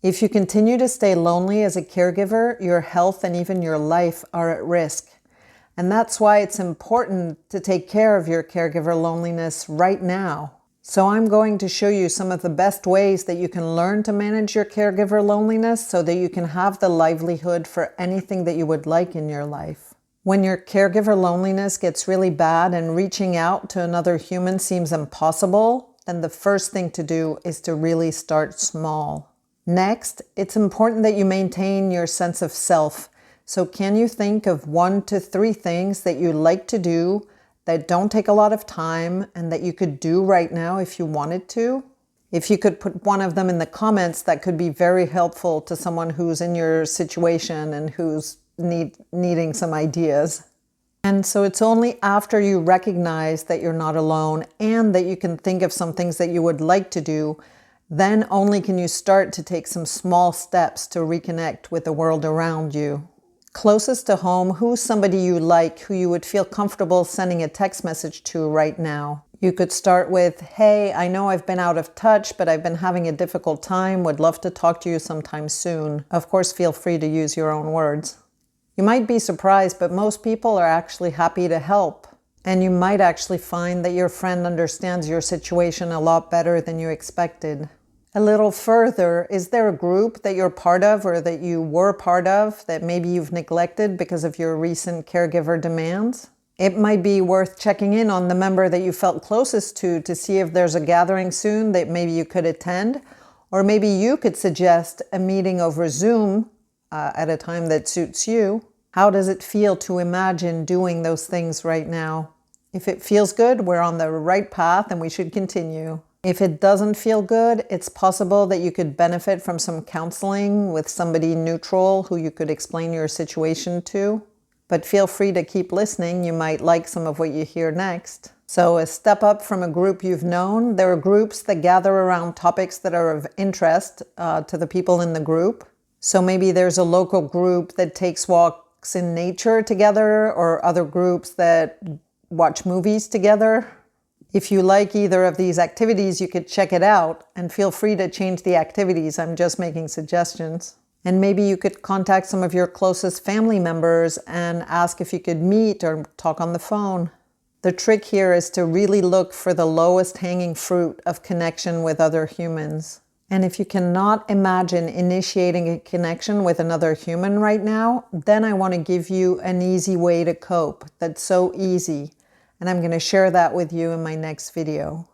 If you continue to stay lonely as a caregiver, your health and even your life are at risk. And that's why it's important to take care of your caregiver loneliness right now. So I'm going to show you some of the best ways that you can learn to manage your caregiver loneliness so that you can have the livelihood for anything that you would like in your life. When your caregiver loneliness gets really bad and reaching out to another human seems impossible, then the first thing to do is to really start small. Next, it's important that you maintain your sense of self. So can you think of 1 to 3 things that you like to do that don't take a lot of time and that you could do right now if you wanted to? If you could put one of them in the comments, that could be very helpful to someone who's in your situation and who's needing some ideas. And so it's only after you recognize that you're not alone and that you can think of some things that you would like to do, then only can you start to take some small steps to reconnect with the world around you. Closest to home, who's somebody you like, who you would feel comfortable sending a text message to right now? You could start with, "Hey, I know I've been out of touch, but I've been having a difficult time. Would love to talk to you sometime soon." Of course, feel free to use your own words. You might be surprised, but most people are actually happy to help. And you might actually find that your friend understands your situation a lot better than you expected. A little further, is there a group that you're part of or that you were part of that maybe you've neglected because of your recent caregiver demands? It might be worth checking in on the member that you felt closest to see if there's a gathering soon that maybe you could attend, or maybe you could suggest a meeting over Zoom at a time that suits you. How does it feel to imagine doing those things right now? If it feels good, we're on the right path and we should continue. If it doesn't feel good, it's possible that you could benefit from some counseling with somebody neutral who you could explain your situation to. But feel free to keep listening. You might like some of what you hear next. So a step up from a group you've known. There are groups that gather around topics that are of interest to the people in the group. So maybe there's a local group that takes walks in nature together, or other groups that watch movies together. If you like either of these activities, you could check it out and feel free to change the activities. I'm just making suggestions. And maybe you could contact some of your closest family members and ask if you could meet or talk on the phone. The trick here is to really look for the lowest hanging fruit of connection with other humans. And if you cannot imagine initiating a connection with another human right now, then I want to give you an easy way to cope that's so easy. And I'm going to share that with you in my next video.